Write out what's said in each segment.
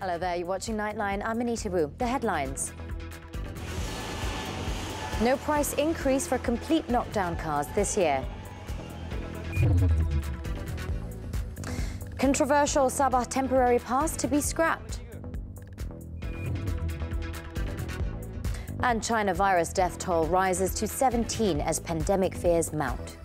Hello there, you're watching Nightline. I'm Anita Wu. The headlines. No price increase for complete knockdown cars this year. Controversial Sabah temporary pass to be scrapped. And China virus death toll rises to 17 as pandemic fears mount.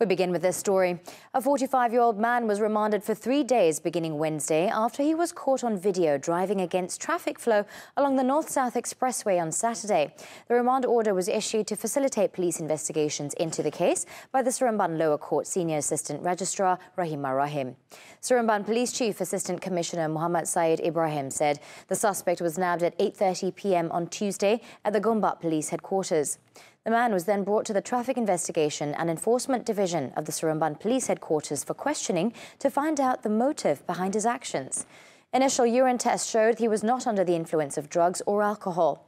We begin with this story. A 45-year-old man was remanded for 3 days beginning Wednesday after he was caught on video driving against traffic flow along the NorthSouth Expressway on Saturday. The remand order was issued to facilitate police investigations into the case by the Seremban Lower Court Senior Assistant Registrar Rahimah Rahim. Seremban Police Chief Assistant Commissioner Muhammad Said Ibrahim said the suspect was nabbed at 8:30 p.m. on Tuesday at the Gombak Police Headquarters. The man was then brought to the Traffic Investigation and Enforcement Division of the Seremban Police Headquarters for questioning to find out the motive behind his actions. Initial urine tests showed he was not under the influence of drugs or alcohol.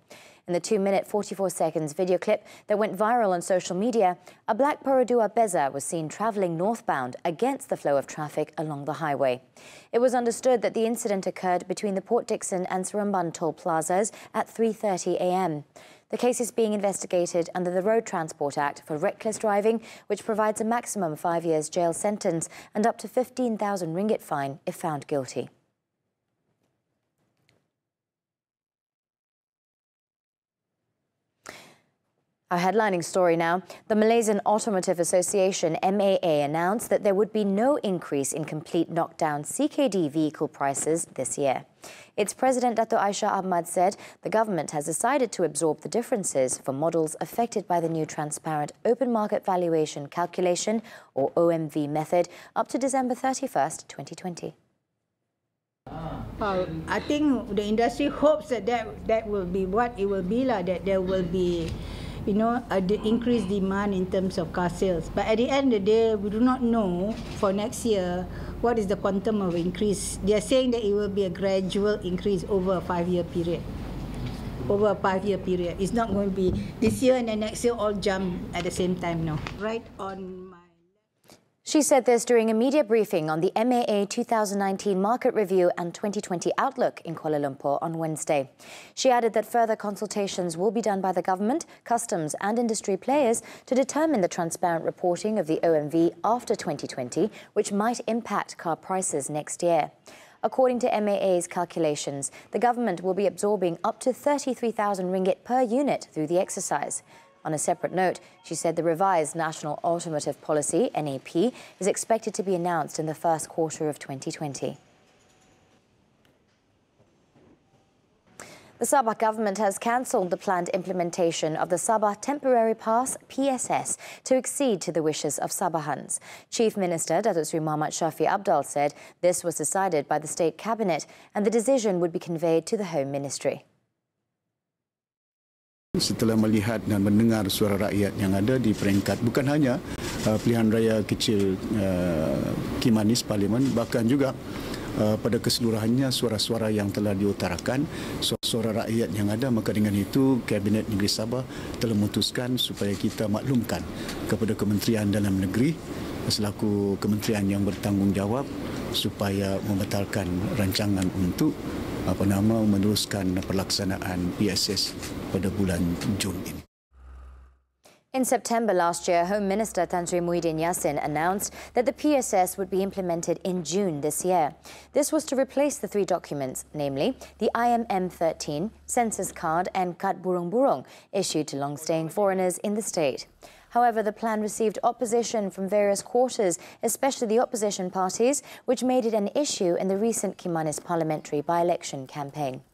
In the 2-minute 44 seconds video clip that went viral on social media, a black Perodua Beza was seen travelling northbound against the flow of traffic along the highway. It was understood that the incident occurred between the Port Dickson and Seremban toll plazas at 3:30 a.m. The case is being investigated under the Road Transport Act for reckless driving, which provides a maximum 5 years jail sentence and up to 15,000 ringgit fine if found guilty. Our headlining story now. The Malaysian Automotive Association, MAA, announced that there would be no increase in complete knockdown CKD vehicle prices this year. Its president, Dato' Aisha Ahmad, said the government has decided to absorb the differences for models affected by the new transparent open market valuation calculation, or OMV method, up to December 31st, 2020. I think the industry hopes that will be what it will be, that there will be the increased demand in terms of car sales. But at the end of the day, we do not know for next year what is the quantum of increase. They are saying that it will be a gradual increase over a 5-year period. Over a 5-year period. It's not going to be this year and then next year all jump at the same time now. Right on my... She said this during a media briefing on the MAA 2019 Market Review and 2020 Outlook in Kuala Lumpur on Wednesday. She added that further consultations will be done by the government, customs and industry players to determine the transparent reporting of the OMV after 2020, which might impact car prices next year. According to MAA's calculations, the government will be absorbing up to 33,000 ringgit per unit through the exercise. On a separate note, she said the revised National Automotive Policy, NAP, is expected to be announced in the first quarter of 2020. The Sabah government has cancelled the planned implementation of the Sabah Temporary Pass, PSS, to accede to the wishes of Sabahans. Chief Minister Datuk Seri Muhammad Shafie Apdal said this was decided by the State Cabinet and the decision would be conveyed to the Home Ministry. Setelah melihat dan mendengar suara rakyat yang ada di peringkat bukan hanya pilihan raya kecil Kimanis Parlimen, bahkan juga pada keseluruhannya suara-suara yang telah diutarakan, suara rakyat yang ada, maka dengan itu Kabinet Negeri Sabah telah memutuskan supaya kita maklumkan kepada Kementerian Dalam Negeri selaku kementerian yang bertanggungjawab supaya membatalkan rancangan untuk meneruskan pelaksanaan PSS pada bulan Jun ini. In September last year, Home Minister Tan Sri Muhyiddin Yassin announced that the PSS would be implemented in June this year. This was to replace the 3 documents, namely the IMM13, Census Card and Kad Burung-Burung, issued to long-staying foreigners in the state. However, the plan received opposition from various quarters, especially the opposition parties, which made it an issue in the recent Kimanis parliamentary by-election campaign.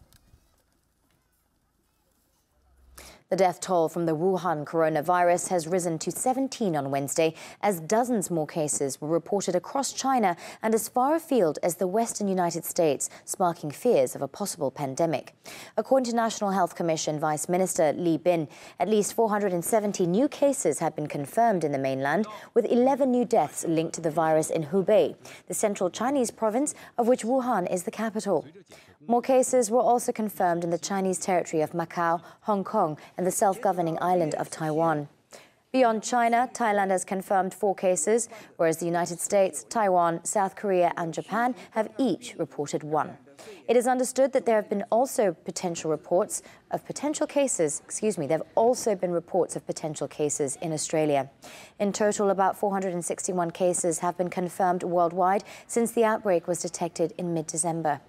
The death toll from the Wuhan coronavirus has risen to 17 on Wednesday, as dozens more cases were reported across China and as far afield as the western United States, sparking fears of a possible pandemic. According to National Health Commission Vice Minister Li Bin, at least 470 new cases have been confirmed in the mainland, with 11 new deaths linked to the virus in Hubei, the central Chinese province of which Wuhan is the capital. More cases were also confirmed in the Chinese territory of Macau, Hong Kong and the self-governing island of Taiwan. Beyond China, Thailand has confirmed 4 cases, whereas the United States, Taiwan, South Korea and Japan have each reported 1. It is understood that there have been also reports of potential cases in Australia. In total, about 461 cases have been confirmed worldwide since the outbreak was detected in mid-December.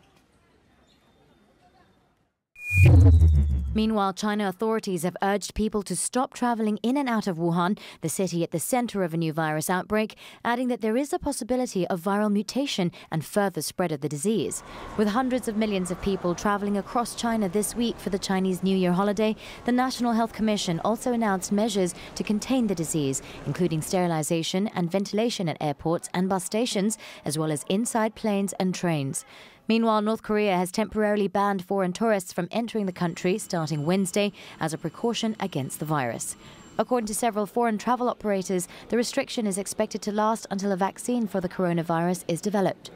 Meanwhile, China authorities have urged people to stop travelling in and out of Wuhan, the city at the centre of a new virus outbreak, adding that there is a possibility of viral mutation and further spread of the disease. With hundreds of millions of people travelling across China this week for the Chinese New Year holiday, the National Health Commission also announced measures to contain the disease, including sterilisation and ventilation at airports and bus stations, as well as inside planes and trains. Meanwhile, North Korea has temporarily banned foreign tourists from entering the country starting Wednesday as a precaution against the virus. According to several foreign travel operators, the restriction is expected to last until a vaccine for the coronavirus is developed.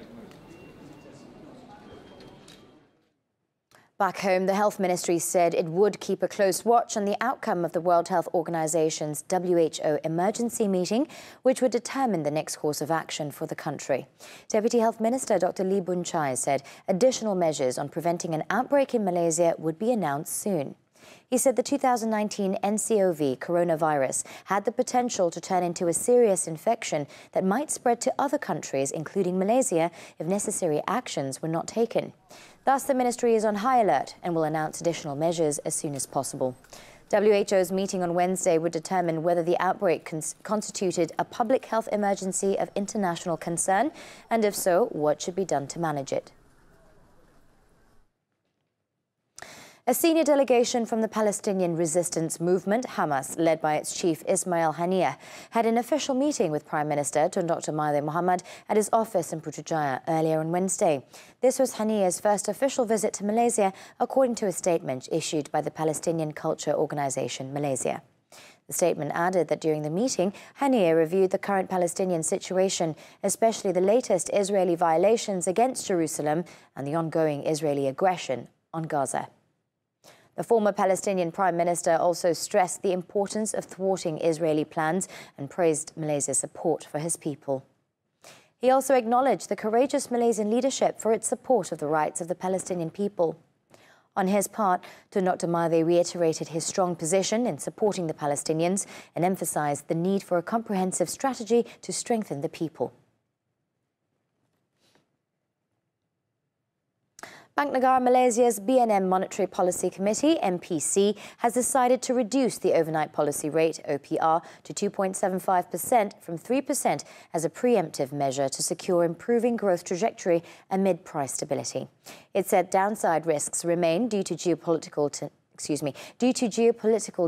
Back home, the Health Ministry said it would keep a close watch on the outcome of the World Health Organization's WHO emergency meeting, which would determine the next course of action for the country. Deputy Health Minister Dr. Lee Boon-chye said additional measures on preventing an outbreak in Malaysia would be announced soon. He said the 2019 NCOV coronavirus had the potential to turn into a serious infection that might spread to other countries, including Malaysia, if necessary actions were not taken. Thus, the ministry is on high alert and will announce additional measures as soon as possible. WHO's meeting on Wednesday would determine whether the outbreak constituted a public health emergency of international concern, and if so, what should be done to manage it. A senior delegation from the Palestinian resistance movement, Hamas, led by its chief Ismail Haniyeh, had an official meeting with Prime Minister Tun Dr. Mahathir Mohamad at his office in Putrajaya earlier on Wednesday. This was Haniyeh's first official visit to Malaysia, according to a statement issued by the Palestinian culture organisation Malaysia. The statement added that during the meeting, Haniyeh reviewed the current Palestinian situation, especially the latest Israeli violations against Jerusalem and the ongoing Israeli aggression on Gaza. The former Palestinian Prime Minister also stressed the importance of thwarting Israeli plans and praised Malaysia's support for his people. He also acknowledged the courageous Malaysian leadership for its support of the rights of the Palestinian people. On his part, Tun Dr. Mahathir reiterated his strong position in supporting the Palestinians and emphasised the need for a comprehensive strategy to strengthen the people. Bank Negara Malaysia's BNM Monetary Policy Committee, MPC, has decided to reduce the overnight policy rate, OPR, to 2.75% from 3% as a preemptive measure to secure improving growth trajectory amid price stability. It said downside risks remain due to geopolitical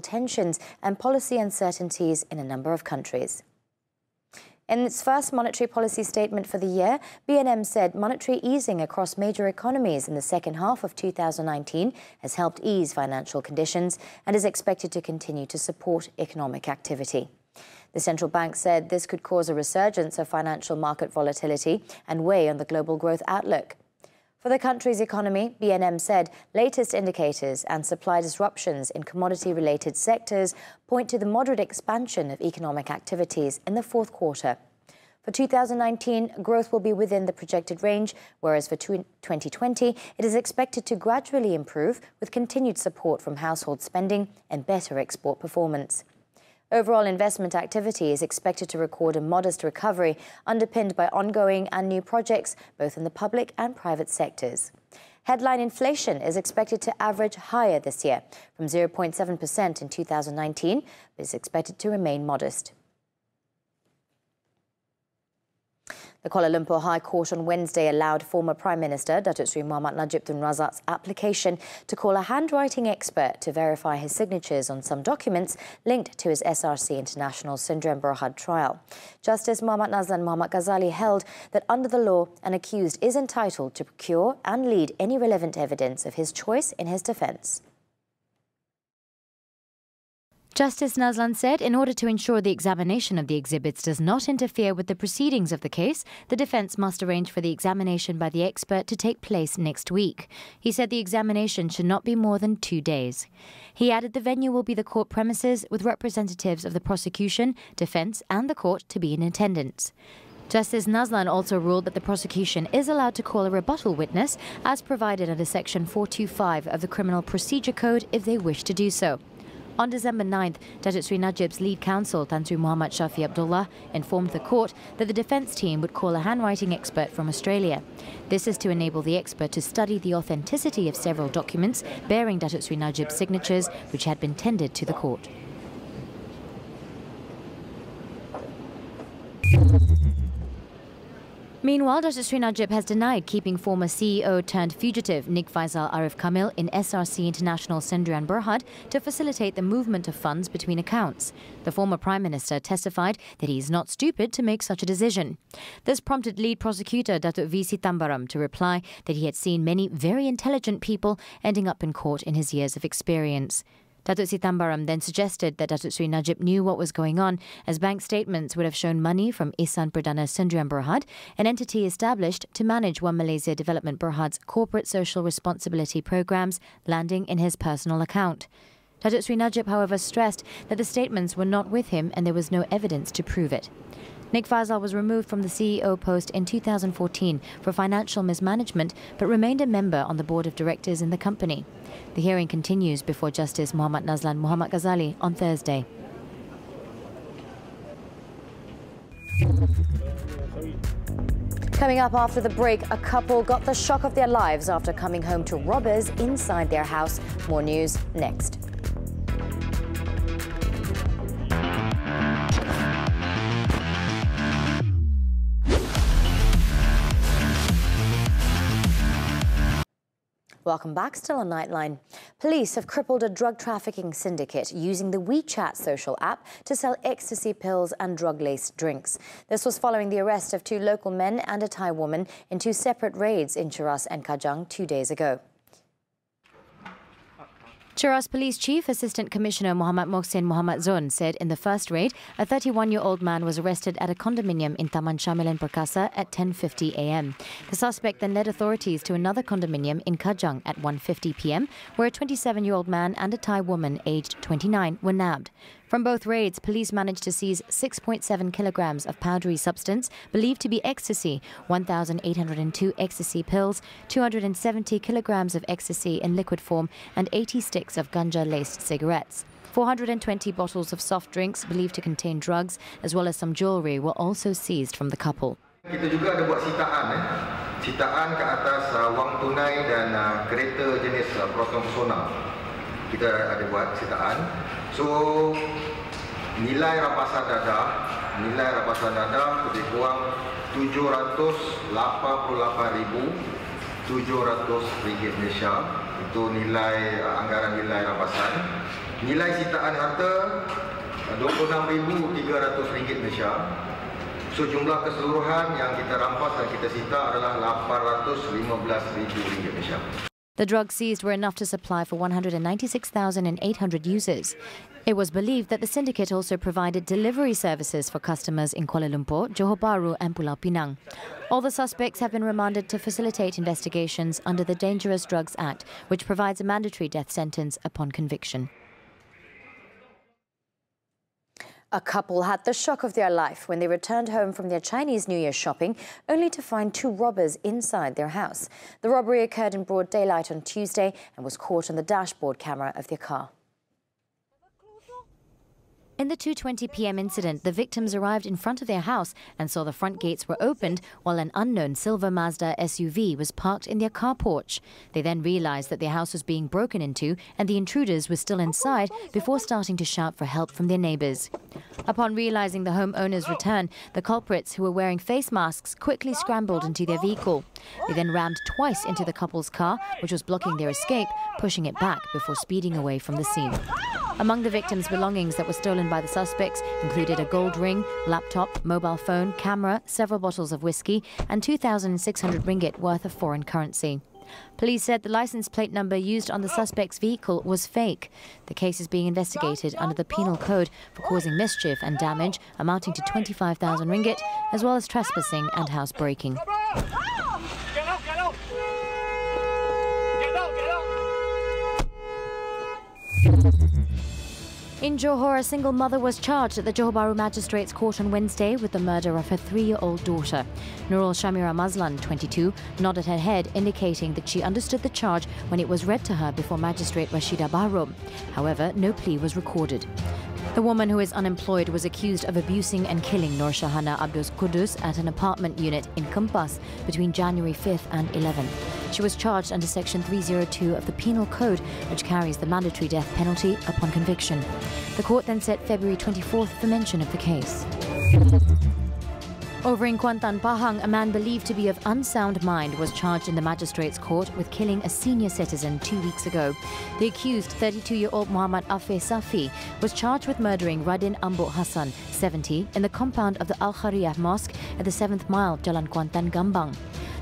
tensions and policy uncertainties in a number of countries. In its first monetary policy statement for the year, BNM said monetary easing across major economies in the second half of 2019 has helped ease financial conditions and is expected to continue to support economic activity. The central bank said this could cause a resurgence of financial market volatility and weigh on the global growth outlook. For the country's economy, BNM said latest indicators and supply disruptions in commodity-related sectors point to the moderate expansion of economic activities in the fourth quarter. For 2019, growth will be within the projected range, whereas for 2020, it is expected to gradually improve with continued support from household spending and better export performance. Overall investment activity is expected to record a modest recovery, underpinned by ongoing and new projects, both in the public and private sectors. Headline inflation is expected to average higher this year, from 0.7% in 2019, but is expected to remain modest. The Kuala Lumpur High Court on Wednesday allowed former Prime Minister Datuk Seri Muhammad Najib Tun Razak's application to call a handwriting expert to verify his signatures on some documents linked to his SRC International Syndrome Berhad trial. Justice Muhammad Nazlan Muhammad Ghazali held that under the law, an accused is entitled to procure and lead any relevant evidence of his choice in his defence. Justice Nazlan said in order to ensure the examination of the exhibits does not interfere with the proceedings of the case, the defence must arrange for the examination by the expert to take place next week. He said the examination should not be more than 2 days. He added the venue will be the court premises with representatives of the prosecution, defence and the court to be in attendance. Justice Nazlan also ruled that the prosecution is allowed to call a rebuttal witness as provided under Section 425 of the Criminal Procedure Code if they wish to do so. On December 9th, Datuk Seri Najib's lead counsel, Tan Sri Muhammad Shafi Abdullah, informed the court that the defence team would call a handwriting expert from Australia. This is to enable the expert to study the authenticity of several documents bearing Datuk Seri Najib's signatures, which had been tendered to the court. Meanwhile, Datuk Seri Najib has denied keeping former CEO turned fugitive Nik Faisal Arif Kamil in SRC International Sendirian Berhad to facilitate the movement of funds between accounts. The former Prime Minister testified that he is not stupid to make such a decision. This prompted lead prosecutor Datuk V. Sitambaram to reply that he had seen many very intelligent people ending up in court in his years of experience. Datuk Sitambaram then suggested that Datuk Seri Najib knew what was going on, as bank statements would have shown money from Ihsan Perdana Sendirian Berhad, an entity established to manage One Malaysia Development Berhad's corporate social responsibility programs, landing in his personal account. Datuk Seri Najib, however, stressed that the statements were not with him and there was no evidence to prove it. Nik Faisal was removed from the CEO post in 2014 for financial mismanagement but remained a member on the board of directors in the company. The hearing continues before Justice Muhammad Nazlan Muhammad Ghazali on Thursday. Coming up after the break, a couple got the shock of their lives after coming home to robbers inside their house. More news next. Welcome back, still on Nightline. Police have crippled a drug trafficking syndicate using the WeChat social app to sell ecstasy pills and drug-laced drinks. This was following the arrest of 2 local men and a Thai woman in 2 separate raids in Cheras and Kajang 2 days ago. Cheras Police Chief Assistant Commissioner Muhammad Mohsin Muhammad Zon said in the first raid, a 31-year-old man was arrested at a condominium in Taman Syamilan Perkasa at 10:50 a.m. The suspect then led authorities to another condominium in Kajang at 1:50 p.m, where a 27-year-old man and a Thai woman aged 29 were nabbed. From both raids, police managed to seize 6.7 kilograms of powdery substance believed to be ecstasy, 1,802 ecstasy pills, 270 kilograms of ecstasy in liquid form, and 80 sticks of ganja-laced cigarettes. 420 bottles of soft drinks believed to contain drugs, as well as some jewellery, were also seized from the couple. Kita juga ada buat sitaan ke atas wang tunai dan kereta jenis personal. Kita ada buat sitaan. So nilai rampasan dadah lebih kurang RM788,700 Malaysia. Itu nilai anggaran nilai rampasan. Nilai sitaan harta RM26,300 Malaysia. So jumlah keseluruhan yang kita rampas dan kita sita adalah RM815,000 Malaysia. The drugs seized were enough to supply for 196,800 users. It was believed that the syndicate also provided delivery services for customers in Kuala Lumpur, Johor Bahru and Pulau Pinang. All the suspects have been remanded to facilitate investigations under the Dangerous Drugs Act, which provides a mandatory death sentence upon conviction. A couple had the shock of their life when they returned home from their Chinese New Year shopping, only to find 2 robbers inside their house. The robbery occurred in broad daylight on Tuesday and was caught on the dashboard camera of their car. In the 2:20 p.m. incident, the victims arrived in front of their house and saw the front gates were opened while an unknown silver Mazda SUV was parked in their car porch. They then realized that their house was being broken into and the intruders were still inside before starting to shout for help from their neighbors. Upon realizing the homeowner's return, the culprits, who were wearing face masks, quickly scrambled into their vehicle. They then rammed twice into the couple's car, which was blocking their escape, pushing it back before speeding away from the scene. Among the victims' belongings that were stolen by the suspects included a gold ring, laptop, mobile phone, camera, several bottles of whiskey and 2,600 ringgit worth of foreign currency. Police said the license plate number used on the suspect's vehicle was fake. The case is being investigated under the penal code for causing mischief and damage amounting to 25,000 ringgit, as well as trespassing and housebreaking. In Johor, a single mother was charged at the Johor Bahru Magistrates Court on Wednesday with the murder of her 3-year-old daughter. Nurul Shamira Mazlan, 22, nodded her head, indicating that she understood the charge when it was read to her before Magistrate Rashida Bahrum. However, no plea was recorded. The woman, who is unemployed, was accused of abusing and killing Nur Shahana Abdul Qudus at an apartment unit in Kempas between January 5th and 11th. She was charged under Section 302 of the Penal Code, which carries the mandatory death penalty upon conviction. The court then set February 24th for mention of the case. Over in Kuantan, Pahang, a man believed to be of unsound mind was charged in the magistrate's court with killing a senior citizen 2 weeks ago. The accused, 32-year-old Muhammad Afif Safi, was charged with murdering Radin Ambo Hassan, 70, in the compound of the Al-Khariyah Mosque at the 7th mile, Jalan Kuantan, Gambang.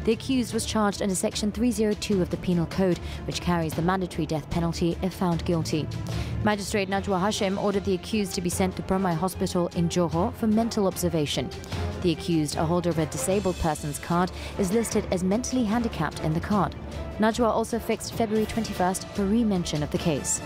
The accused was charged under Section 302 of the Penal Code, which carries the mandatory death penalty if found guilty. Magistrate Najwa Hashim ordered the accused to be sent to Permai Hospital in Johor for mental observation. The accused, a holder of a disabled person's card, is listed as mentally handicapped in the card. Najwa also fixed February 21st for re-mention of the case.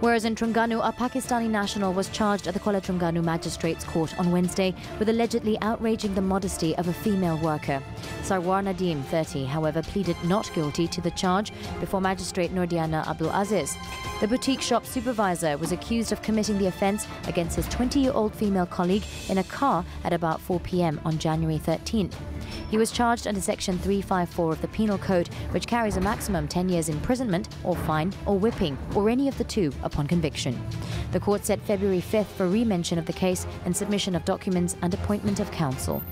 Whereas in Terengganu, a Pakistani national was charged at the Kuala Terengganu Magistrates Court on Wednesday with allegedly outraging the modesty of a female worker. Sarwar Nadim, 30, however, pleaded not guilty to the charge before Magistrate Nordiana Abdul Aziz. The boutique shop supervisor was accused of committing the offence against his 20-year-old female colleague in a car at about 4 p.m. on January 13th. He was charged under Section 354 of the Penal Code, which carries a maximum 10 years imprisonment or fine or whipping, or any of the two upon conviction. The court set February 5th for re-mention of the case and submission of documents and appointment of counsel.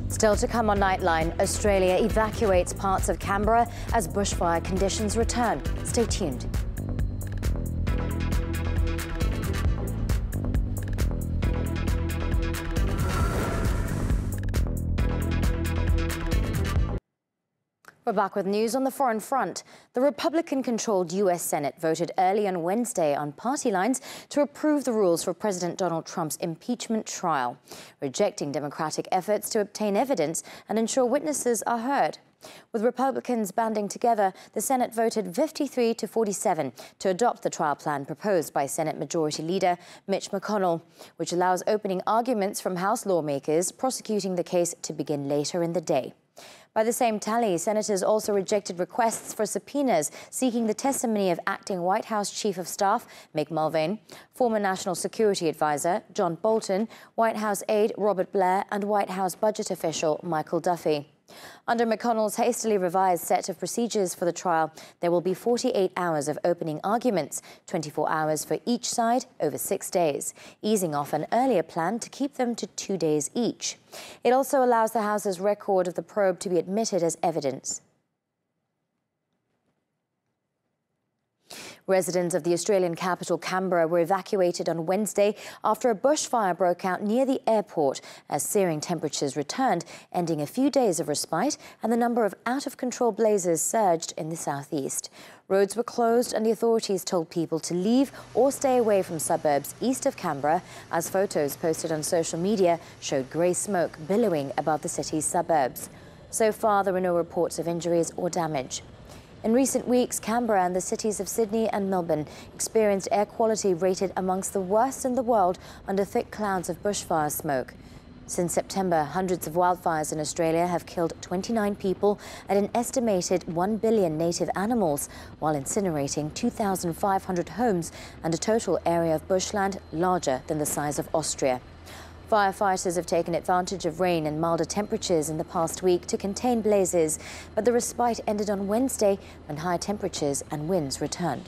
Still to come on Nightline, Australia evacuates parts of Canberra as bushfire conditions return. Stay tuned. We're back with news on the foreign front. The Republican-controlled U.S. Senate voted early on Wednesday on party lines to approve the rules for President Donald Trump's impeachment trial, rejecting Democratic efforts to obtain evidence and ensure witnesses are heard. With Republicans banding together, the Senate voted 53-47 to adopt the trial plan proposed by Senate Majority Leader Mitch McConnell, which allows opening arguments from House lawmakers prosecuting the case to begin later in the day. By the same tally, senators also rejected requests for subpoenas seeking the testimony of acting White House Chief of Staff Mick Mulvaney, former National Security Advisor John Bolton, White House aide Robert Blair and White House budget official Michael Duffy. Under McConnell's hastily revised set of procedures for the trial, there will be 48 hours of opening arguments, 24 hours for each side over 6 days, easing off an earlier plan to keep them to 2 days each. It also allows the House's record of the probe to be admitted as evidence. Residents of the Australian capital, Canberra, were evacuated on Wednesday after a bushfire broke out near the airport as searing temperatures returned, ending a few days of respite, and the number of out-of-control blazes surged in the southeast. Roads were closed and the authorities told people to leave or stay away from suburbs east of Canberra, as photos posted on social media showed grey smoke billowing above the city's suburbs. So far, there were no reports of injuries or damage. In recent weeks, Canberra and the cities of Sydney and Melbourne experienced air quality rated amongst the worst in the world under thick clouds of bushfire smoke. Since September, hundreds of wildfires in Australia have killed 29 people and an estimated 1 billion native animals, while incinerating 2,500 homes and a total area of bushland larger than the size of Austria. Firefighters have taken advantage of rain and milder temperatures in the past week to contain blazes, but the respite ended on Wednesday when high temperatures and winds returned.